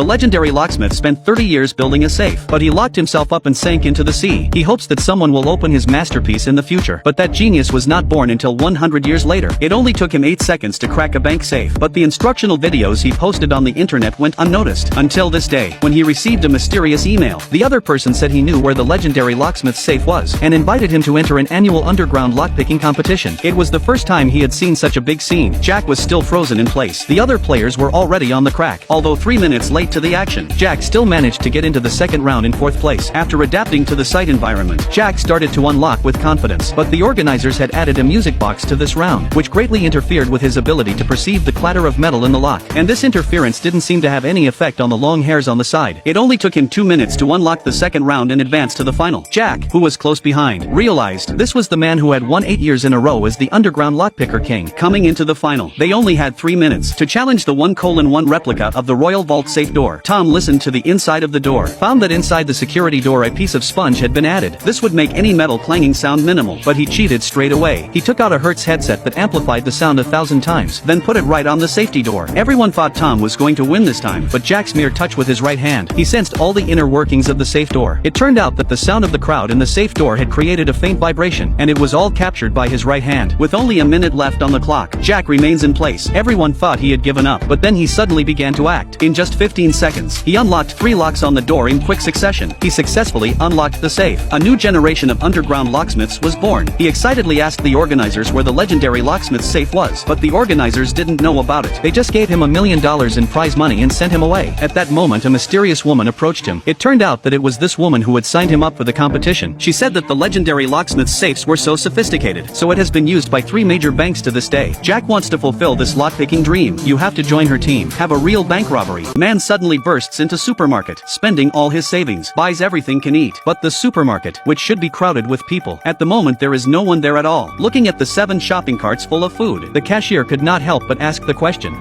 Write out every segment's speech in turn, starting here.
The legendary locksmith spent 30 years building a safe, but he locked himself up and sank into the sea. He hopes that someone will open his masterpiece in the future, but that genius was not born until 100 years later. It only took him 8 seconds to crack a bank safe, but the instructional videos he posted on the internet went unnoticed, until this day, when he received a mysterious email. The other person said he knew where the legendary locksmith's safe was, and invited him to enter an annual underground lockpicking competition. It was the first time he had seen such a big scene. Jack was still frozen in place. The other players were already on the crack. Although 3 minutes late to the action, Jack still managed to get into the second round in 4th place. After adapting to the site environment, Jack started to unlock with confidence, but the organizers had added a music box to this round, which greatly interfered with his ability to perceive the clatter of metal in the lock. And this interference didn't seem to have any effect on the long hairs on the side. It only took him 2 minutes to unlock the second round and advance to the final. Jack, who was close behind, realized this was the man who had won 8 years in a row as the underground lockpicker king. Coming into the final, they only had 3 minutes to challenge the 1:1 replica of the Royal Vault safe door. Tom listened to the inside of the door, found that inside the security door a piece of sponge had been added. This would make any metal clanging sound minimal, but he cheated straight away. He took out a Hertz headset that amplified the sound 1,000 times, then put it right on the safety door. Everyone thought Tom was going to win this time, but Jack's mere touch with his right hand, he sensed all the inner workings of the safe door. It turned out that the sound of the crowd in the safe door had created a faint vibration, and it was all captured by his right hand. With only a minute left on the clock, Jack remains in place. Everyone thought he had given up, but then he suddenly began to act. In just 15 seconds, he unlocked 3 locks on the door in quick succession. He successfully unlocked the safe. A new generation of underground locksmiths was born. He excitedly asked the organizers where the legendary locksmith's safe was, but the organizers didn't know about it. They just gave him $1 million in prize money and sent him away. At that moment, a mysterious woman approached him. It turned out that it was this woman who had signed him up for the competition. She said that the legendary locksmith's safes were so sophisticated, so it has been used by 3 major banks to this day. Jack wants to fulfill this lockpicking dream. You have to join her team. Have a real bank robbery. Man suddenly bursts into supermarket, spending all his savings, buys everything can eat. But the supermarket, which should be crowded with people, at the moment there is no one there at all. Looking at the 7 shopping carts full of food, the cashier could not help but ask the question.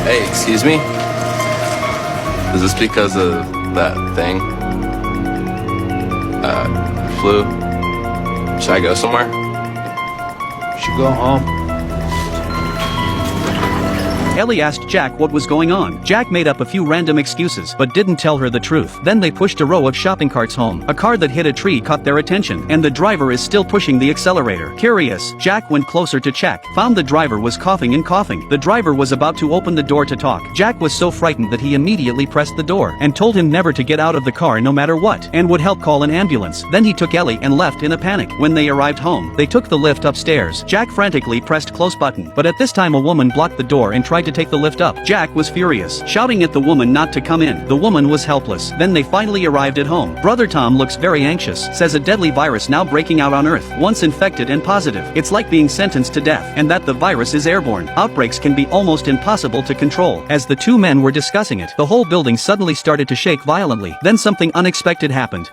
Hey, excuse me? Is this because of that thing? Flu? Should I go somewhere? Should go home. Ellie asked Jack what was going on. Jack made up a few random excuses, but didn't tell her the truth. Then they pushed a row of shopping carts home. A car that hit a tree caught their attention, and the driver is still pushing the accelerator. Curious, Jack went closer to check, found the driver was coughing and coughing. The driver was about to open the door to talk. Jack was so frightened that he immediately pressed the door, and told him never to get out of the car no matter what, and would help call an ambulance. Then he took Ellie and left in a panic. When they arrived home, they took the lift upstairs. Jack frantically pressed close button, but at this time a woman blocked the door and tried to take the lift up. Jack was furious, shouting at the woman not to come in. The woman was helpless. Then they finally arrived at home. Brother Tom looks very anxious, says a deadly virus now breaking out on Earth, once infected and positive. It's like being sentenced to death, and that the virus is airborne. Outbreaks can be almost impossible to control. As the 2 men were discussing it, the whole building suddenly started to shake violently. Then something unexpected happened.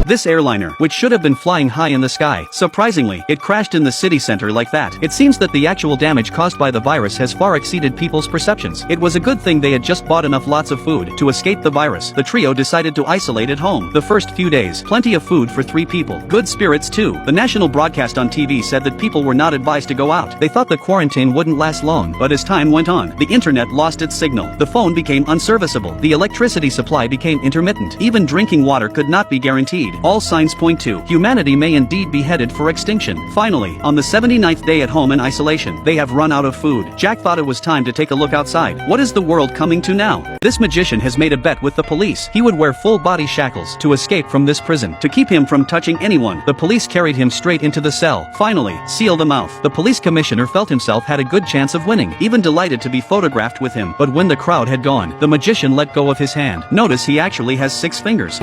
This airliner, which should have been flying high in the sky, surprisingly, it crashed in the city center like that. It seems that the actual damage caused by the virus has far exceeded people's perceptions. It was a good thing they had just bought enough lots of food to escape the virus. The trio decided to isolate at home. The first few days, plenty of food for 3 people. Good spirits too. The national broadcast on TV said that people were not advised to go out. They thought the quarantine wouldn't last long, but as time went on, the internet lost its signal. The phone became unserviceable. The electricity supply became intermittent. Even drinking water could not be guaranteed. All signs point to humanity may indeed be headed for extinction. Finally, on the 79th day at home in isolation, they have run out of food. Jack thought it was time to take a look outside. What is the world coming to now? This magician has made a bet with the police. He would wear full body shackles to escape from this prison. To keep him from touching anyone, the police carried him straight into the cell. Finally, seal the mouth. The police commissioner felt himself had a good chance of winning, even delighted to be photographed with him. But when the crowd had gone, the magician let go of his hand. Notice he actually has 6 fingers.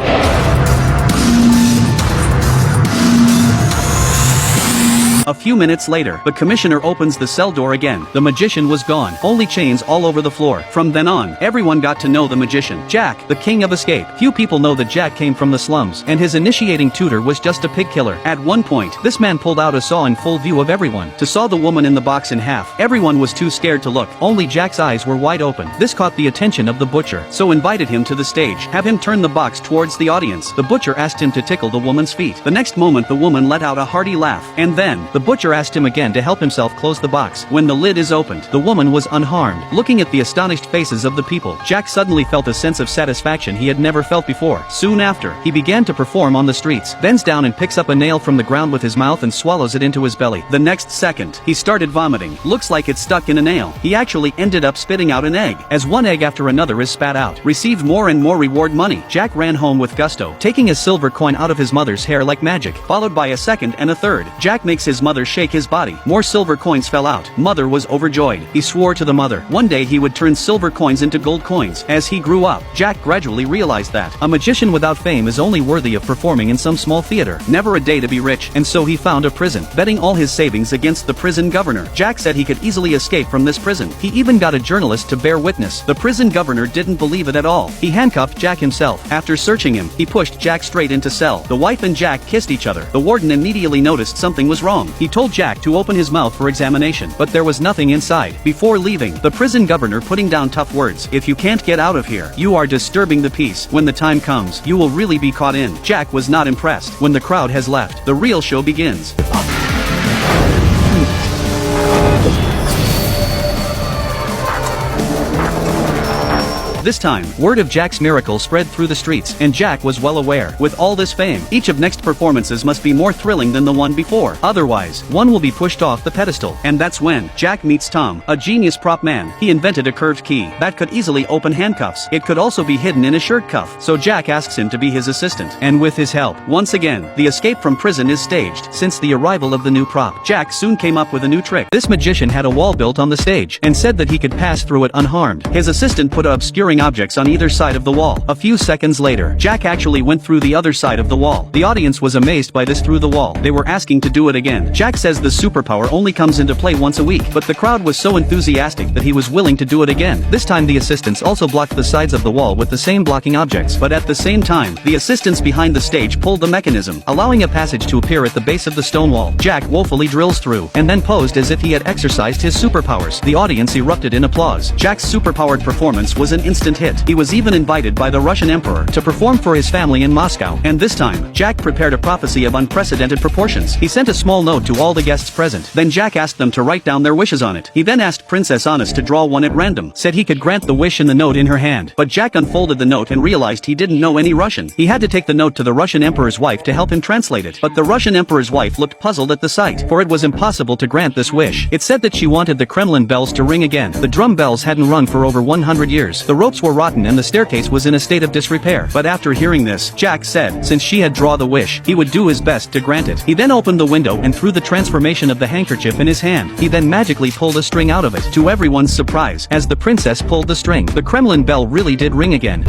A few minutes later, the commissioner opens the cell door again. The magician was gone, only chains all over the floor. From then on, everyone got to know the magician. Jack, the king of escape. Few people know that Jack came from the slums, and his initiating tutor was just a pig killer. At one point, this man pulled out a saw in full view of everyone to saw the woman in the box in half. Everyone was too scared to look, only Jack's eyes were wide open. This caught the attention of the butcher, so invited him to the stage, have him turn the box towards the audience. The butcher asked him to tickle the woman's feet. The next moment the woman let out a hearty laugh, and then, The butcher asked him again to help himself close the box. When the lid is opened, the woman was unharmed. Looking at the astonished faces of the people, Jack suddenly felt a sense of satisfaction he had never felt before. Soon after, he began to perform on the streets, bends down and picks up a nail from the ground with his mouth and swallows it into his belly. The next second, he started vomiting. Looks like it's stuck in a nail. He actually ended up spitting out an egg. As one egg after another is spat out, received more and more reward money. Jack ran home with gusto, taking a silver coin out of his mother's hair like magic, followed by a second and a third. Jack makes his mother shake his body. More silver coins fell out. Mother was overjoyed. He swore to the mother one day he would turn silver coins into gold coins. As he grew up, Jack gradually realized that a magician without fame is only worthy of performing in some small theater. Never a day to be rich, and so he found a prison, betting all his savings against the prison governor. Jack said he could easily escape from this prison. He even got a journalist to bear witness. The prison governor didn't believe it at all. He handcuffed Jack himself. After searching him, he pushed Jack straight into cell. The wife and Jack kissed each other. The warden immediately noticed something was wrong. He told Jack to open his mouth for examination, but there was nothing inside. Before leaving, the prison governor putting down tough words. If you can't get out of here, you are disturbing the peace. When the time comes, you will really be caught in. Jack was not impressed. When the crowd has left, the real show begins. This time, word of Jack's miracle spread through the streets, and Jack was well aware. With all this fame, each of next performances must be more thrilling than the one before. Otherwise, one will be pushed off the pedestal. And that's when Jack meets Tom, a genius prop man. He invented a curved key that could easily open handcuffs. It could also be hidden in a shirt cuff. So Jack asks him to be his assistant. And with his help, once again, the escape from prison is staged. Since the arrival of the new prop, Jack soon came up with a new trick. This magician had a wall built on the stage, and said that he could pass through it unharmed. His assistant put obscuring objects on either side of the wall. A few seconds later, Jack actually went through the other side of the wall. The audience was amazed by this through the wall. They were asking to do it again. Jack says the superpower only comes into play once a week, but the crowd was so enthusiastic that he was willing to do it again. This time the assistants also blocked the sides of the wall with the same blocking objects, but at the same time, the assistants behind the stage pulled the mechanism, allowing a passage to appear at the base of the stone wall. Jack woefully drills through, and then posed as if he had exercised his superpowers. The audience erupted in applause. Jack's superpowered performance was an instant hit. He was even invited by the Russian emperor to perform for his family in Moscow. And this time, Jack prepared a prophecy of unprecedented proportions. He sent a small note to all the guests present. Then Jack asked them to write down their wishes on it. He then asked Princess Honest to draw one at random. Said he could grant the wish in the note in her hand. But Jack unfolded the note and realized he didn't know any Russian. He had to take the note to the Russian emperor's wife to help him translate it. But the Russian emperor's wife looked puzzled at the sight, for it was impossible to grant this wish. It said that she wanted the Kremlin bells to ring again. The drum bells hadn't rung for over 100 years. The ropes were rotten and the staircase was in a state of disrepair. But after hearing this, Jack said, since she had drawn the wish, he would do his best to grant it. He then opened the window and threw the transformation of the handkerchief in his hand. He then magically pulled a string out of it. To everyone's surprise, as the princess pulled the string, the Kremlin bell really did ring again.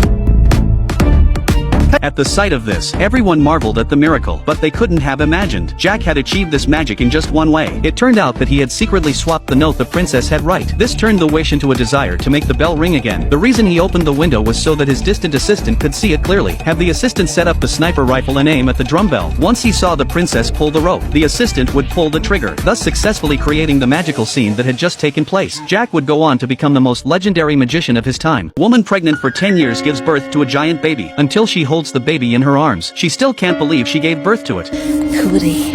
At the sight of this, everyone marveled at the miracle, but they couldn't have imagined Jack had achieved this magic in just one way. It turned out that he had secretly swapped the note the princess had write. This turned the wish into a desire to make the bell ring again. The reason he opened the window was so that his distant assistant could see it clearly. Have the assistant set up the sniper rifle and aim at the drum bell. Once he saw the princess pull the rope, the assistant would pull the trigger, thus successfully creating the magical scene that had just taken place. Jack would go on to become the most legendary magician of his time. Woman pregnant for 10 years gives birth to a giant baby. Until she holds the baby in her arms, she still can't believe she gave birth to it. Cootie.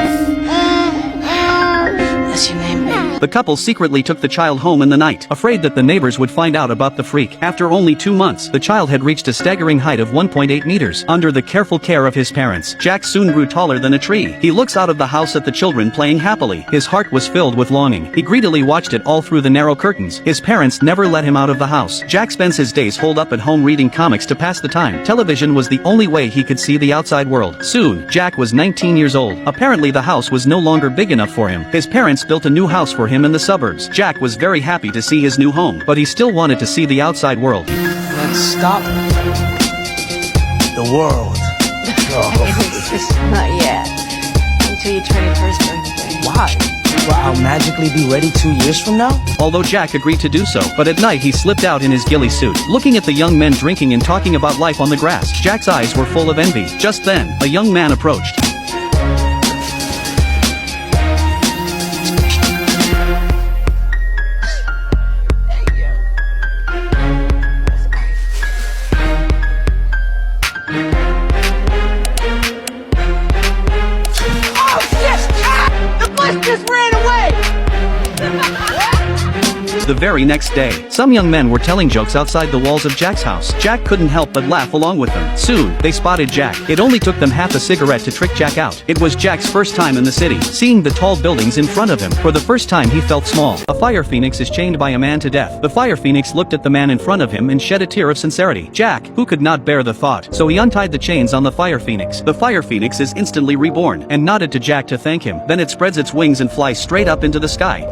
That's your name, baby. The couple secretly took the child home in the night, afraid that the neighbors would find out about the freak. After only 2 months, the child had reached a staggering height of 1.8 meters. Under the careful care of his parents, Jack soon grew taller than a tree. He looks out of the house at the children playing happily. His heart was filled with longing. He greedily watched it all through the narrow curtains. His parents never let him out of the house. Jack spends his days holed up at home reading comics to pass the time. Television was the only way he could see the outside world. Soon, Jack was 19 years old. Apparently the house was no longer big enough for him. His parents built a new house for him in the suburbs. Jack was very happy to see his new home, but he still wanted to see the outside world. Let's stop the world. Not yet. Until you turn your first birthday. Why? Well, I'll magically be ready 2 years from now? Although Jack agreed to do so, but at night he slipped out in his ghillie suit, looking at the young men drinking and talking about life on the grass. Jack's eyes were full of envy. Just then, a young man approached. Just The very next day, some young men were telling jokes outside the walls of Jack's house. Jack couldn't help but laugh along with them. Soon, they spotted Jack. It only took them half a cigarette to trick Jack out. It was Jack's first time in the city, seeing the tall buildings in front of him. For the first time he felt small. A fire phoenix is chained by a man to death. The fire phoenix looked at the man in front of him and shed a tear of sincerity. Jack, who could not bear the thought, so he untied the chains on the fire phoenix. The fire phoenix is instantly reborn, and nodded to Jack to thank him. Then it spreads its wings and flies straight up into the sky.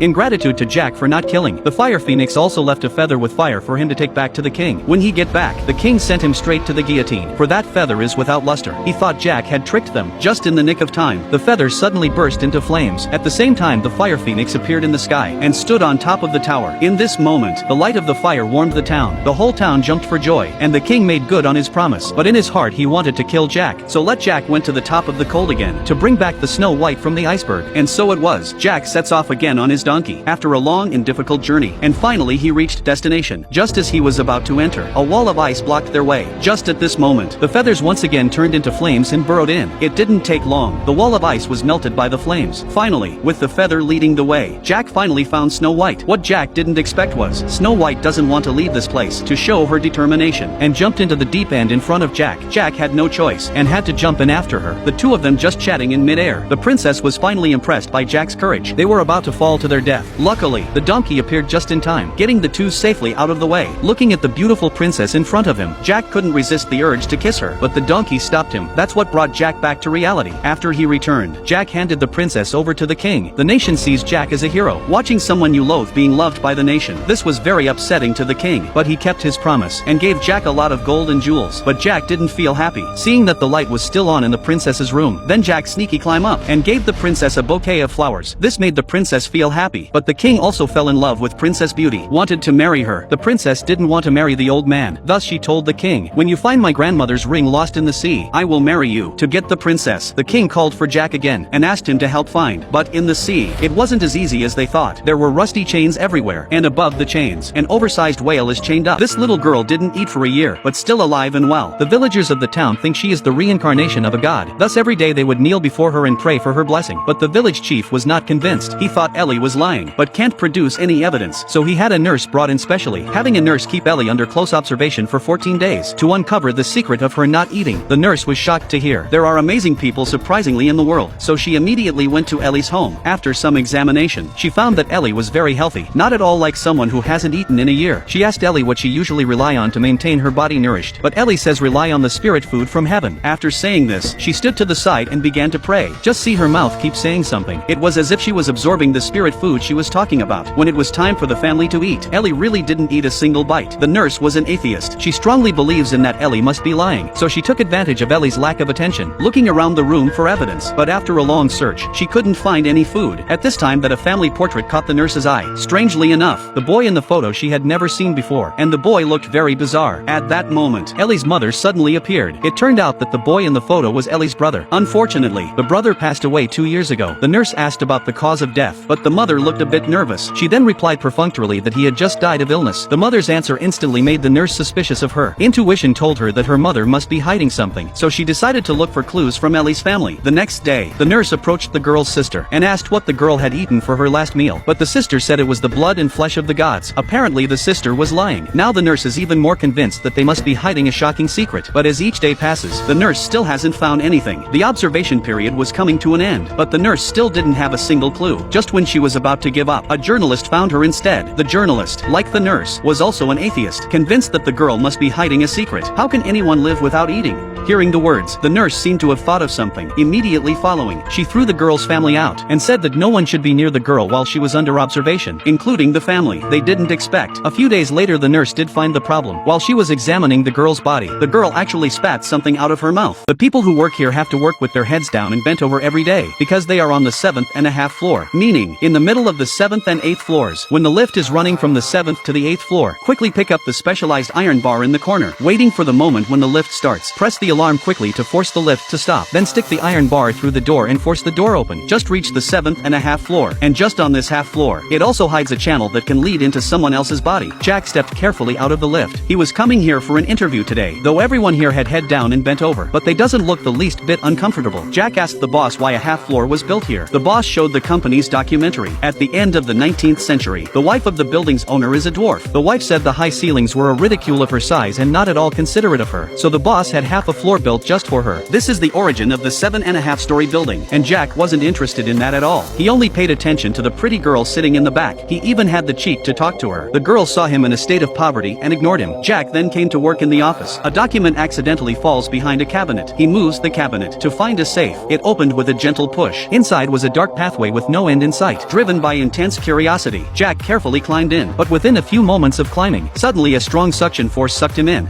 In gratitude to Jack for not killing, the fire phoenix also left a feather with fire for him to take back to the king. When he get back, the king sent him straight to the guillotine, for that feather is without luster. He thought Jack had tricked them. Just in the nick of time, the feather suddenly burst into flames. At the same time, the fire phoenix appeared in the sky and stood on top of the tower. In this moment, the light of the fire warmed the town. The whole town jumped for joy, and the king made good on his promise. But in his heart he wanted to kill Jack, so let Jack went to the top of the cold again to bring back the Snow White from the iceberg. And so it was. Jack sets off again on his donkey after a long and difficult journey, and finally he reached destination. Just as he was about to enter, a wall of ice blocked their way. Just at this moment, the feathers once again turned into flames and burrowed in. It didn't take long. The wall of ice was melted by the flames. Finally, with the feather leading the way, Jack finally found Snow White. What Jack didn't expect was, Snow White doesn't want to leave this place, to show her determination, and jumped into the deep end in front of Jack. Jack had no choice, and had to jump in after her, the two of them just chatting in midair. The princess was finally impressed by Jack's courage. They were about to fall to their death. Luckily, the donkey appeared just in time, getting the two safely out of the way. Looking at the beautiful princess in front of him, Jack couldn't resist the urge to kiss her, but the donkey stopped him. That's what brought Jack back to reality. After he returned, Jack handed the princess over to the king. The nation sees Jack as a hero, watching someone you loathe being loved by the nation. This was very upsetting to the king, but he kept his promise, and gave Jack a lot of gold and jewels. But Jack didn't feel happy, seeing that the light was still on in the princess's room. Then Jack sneaky climbed up, and gave the princess a bouquet of flowers. This made the princess feel happy, but the king also fell in love with Princess Beauty, wanted to marry her. The princess didn't want to marry the old man, thus she told the king, "When you find my grandmother's ring lost in the sea, I will marry you." To get the princess, the king called for Jack again, and asked him to help find. But in the sea, it wasn't as easy as they thought. There were rusty chains everywhere, and above the chains, an oversized whale is chained up. This little girl didn't eat for a year, but still alive and well. The villagers of the town think she is the reincarnation of a god, thus every day they would kneel before her and pray for her blessing. But the village chief was not convinced. He thought Ellie was lying, but can't produce any evidence, so he had a nurse brought in specially, having a nurse keep Ellie under close observation for 14 days, to uncover the secret of her not eating. The nurse was shocked to hear there are amazing people surprisingly in the world, so she immediately went to Ellie's home. After some examination, she found that Ellie was very healthy, not at all like someone who hasn't eaten in a year. She asked Ellie what she usually rely on to maintain her body nourished, but Ellie says rely on the spirit food from heaven. After saying this, she stood to the side and began to pray. Just see her mouth keep saying something. It was as if she was absorbing the spirit food she was talking about. When it was time for the family to eat, Ellie really didn't eat a single bite. The nurse was an atheist. She strongly believes in that Ellie must be lying, so she took advantage of Ellie's lack of attention, looking around the room for evidence. But after a long search, she couldn't find any food. At this time that a family portrait caught the nurse's eye. Strangely enough, the boy in the photo she had never seen before, and the boy looked very bizarre. At that moment, Ellie's mother suddenly appeared. It turned out that the boy in the photo was Ellie's brother. Unfortunately, the brother passed away 2 years ago. The nurse asked about the cause of death, but the mother looked a bit nervous. She then replied perfunctorily that he had just died of illness. The mother's answer instantly made the nurse suspicious of her. Intuition told her that her mother must be hiding something, so she decided to look for clues from Ellie's family. The next day, the nurse approached the girl's sister and asked what the girl had eaten for her last meal, but the sister said it was the blood and flesh of the gods. Apparently the sister was lying. Now the nurse is even more convinced that they must be hiding a shocking secret, but as each day passes, the nurse still hasn't found anything. The observation period was coming to an end, but the nurse still didn't have a single clue. Just when she was about to give up, a journalist found her instead. The journalist, like the nurse, was also an atheist, convinced that the girl must be hiding a secret. How can anyone live without eating? Hearing the words, the nurse seemed to have thought of something. Immediately following, she threw the girl's family out, and said that no one should be near the girl while she was under observation, including the family. They didn't expect. A few days later the nurse did find the problem. While she was examining the girl's body, the girl actually spat something out of her mouth. The people who work here have to work with their heads down and bent over every day, because they are on the 7th and a half floor, meaning, in the middle of the 7th and 8th floors. When the lift is running from the 7th to the 8th floor, quickly pick up the specialized iron bar in the corner, waiting for the moment when the lift starts. Press the alarm quickly to force the lift to stop. Then stick the iron bar through the door and force the door open. Just reach the 7.5 floor. And just on this half floor, it also hides a channel that can lead into someone else's body. Jack stepped carefully out of the lift. He was coming here for an interview today, though everyone here had head down and bent over. But they doesn't look the least bit uncomfortable. Jack asked the boss why a half floor was built here. The boss showed the company's documentary. At the end of the 19th century, the wife of the building's owner is a dwarf. The wife said the high ceilings were a ridicule of her size and not at all considerate of her, so the boss had half a floor built just for her. This is the origin of the 7.5-story building, and Jack wasn't interested in that at all. He only paid attention to the pretty girl sitting in the back. He even had the cheek to talk to her. The girl saw him in a state of poverty and ignored him. Jack then came to work in the office. A document accidentally falls behind a cabinet. He moves the cabinet to find a safe. It opened with a gentle push. Inside was a dark pathway with no end in sight. Driven by intense curiosity, Jack carefully climbed in. But within a few moments of climbing, suddenly a strong suction force sucked him in.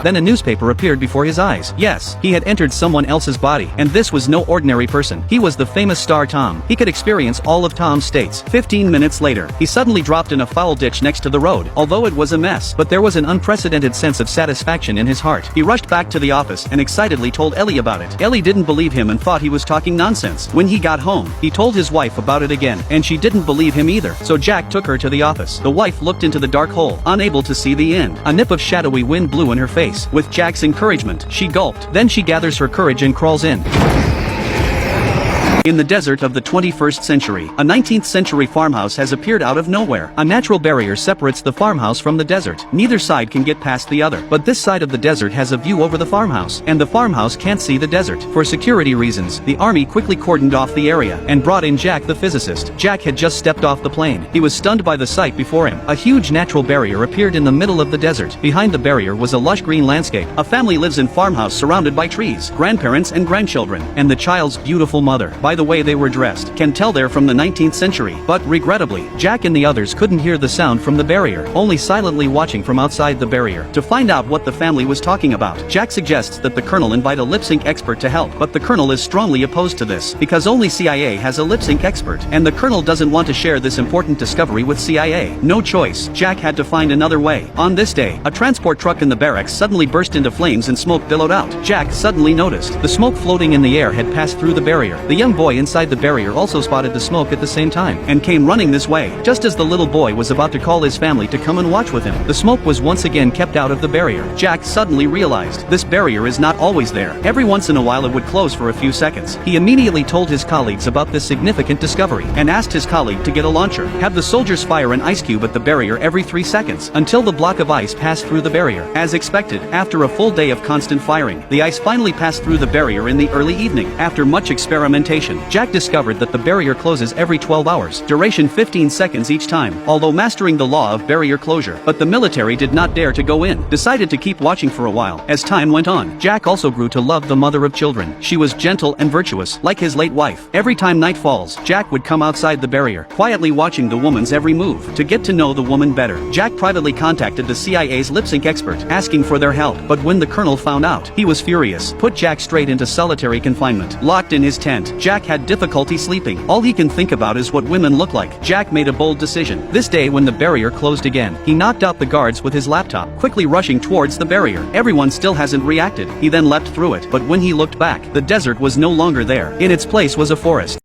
Then a newspaper appeared before his eyes. Yes, he had entered someone else's body, and this was no ordinary person. He was the famous star Tom. He could experience all of Tom's states. 15 minutes later, he suddenly dropped in a foul ditch next to the road, although it was a mess. But there was an unprecedented sense of satisfaction in his heart. He rushed back to the office and excitedly told Ellie about it. Ellie didn't believe him and thought he was talking nonsense. When he got home, he told his wife about it again, and she didn't believe him either. So Jack took her to the office. The wife looked into the dark hole, unable to see the end. A nip of shadowy wind blew in her face. With Jack's encouragement, she gulped. Then she gathers her courage and crawls in. In the desert of the 21st century, a 19th century farmhouse has appeared out of nowhere. A natural barrier separates the farmhouse from the desert. Neither side can get past the other. But this side of the desert has a view over the farmhouse, and the farmhouse can't see the desert. For security reasons, the army quickly cordoned off the area and brought in Jack the physicist. Jack had just stepped off the plane. He was stunned by the sight before him. A huge natural barrier appeared in the middle of the desert. Behind the barrier was a lush green landscape. A family lives in farmhouse surrounded by trees, grandparents and grandchildren, and the child's beautiful mother. By the way they were dressed, can tell they're from the 19th century. But regrettably, Jack and the others couldn't hear the sound from the barrier, only silently watching from outside the barrier. To find out what the family was talking about, Jack suggests that the colonel invite a lip sync expert to help, but the colonel is strongly opposed to this, because only CIA has a lip sync expert, and the colonel doesn't want to share this important discovery with CIA. No choice, Jack had to find another way. On this day, a transport truck in the barracks suddenly burst into flames and smoke billowed out. Jack suddenly noticed the smoke floating in the air had passed through the barrier. The young boy inside the barrier also spotted the smoke at the same time, and came running this way. Just as the little boy was about to call his family to come and watch with him, the smoke was once again kept out of the barrier. Jack suddenly realized this barrier is not always there. Every once in a while it would close for a few seconds. He immediately told his colleagues about this significant discovery, and asked his colleague to get a launcher. Have the soldiers fire an ice cube at the barrier every 3 seconds, until the block of ice passed through the barrier. As expected, after a full day of constant firing, the ice finally passed through the barrier in the early evening. After much experimentation, Jack discovered that the barrier closes every 12 hours, duration 15 seconds each time, although mastering the law of barrier closure. But the military did not dare to go in, decided to keep watching for a while. As time went on, Jack also grew to love the mother of children. She was gentle and virtuous, like his late wife. Every time night falls, Jack would come outside the barrier, quietly watching the woman's every move. To get to know the woman better, Jack privately contacted the CIA's lip sync expert, asking for their help. But when the colonel found out, he was furious, put Jack straight into solitary confinement. Locked in his tent, Jack had difficulty sleeping. All he can think about is what women look like. Jack made a bold decision. This day when the barrier closed again, he knocked out the guards with his laptop, quickly rushing towards the barrier. Everyone still hasn't reacted. He then leapt through it, but when he looked back, the desert was no longer there. In its place was a forest.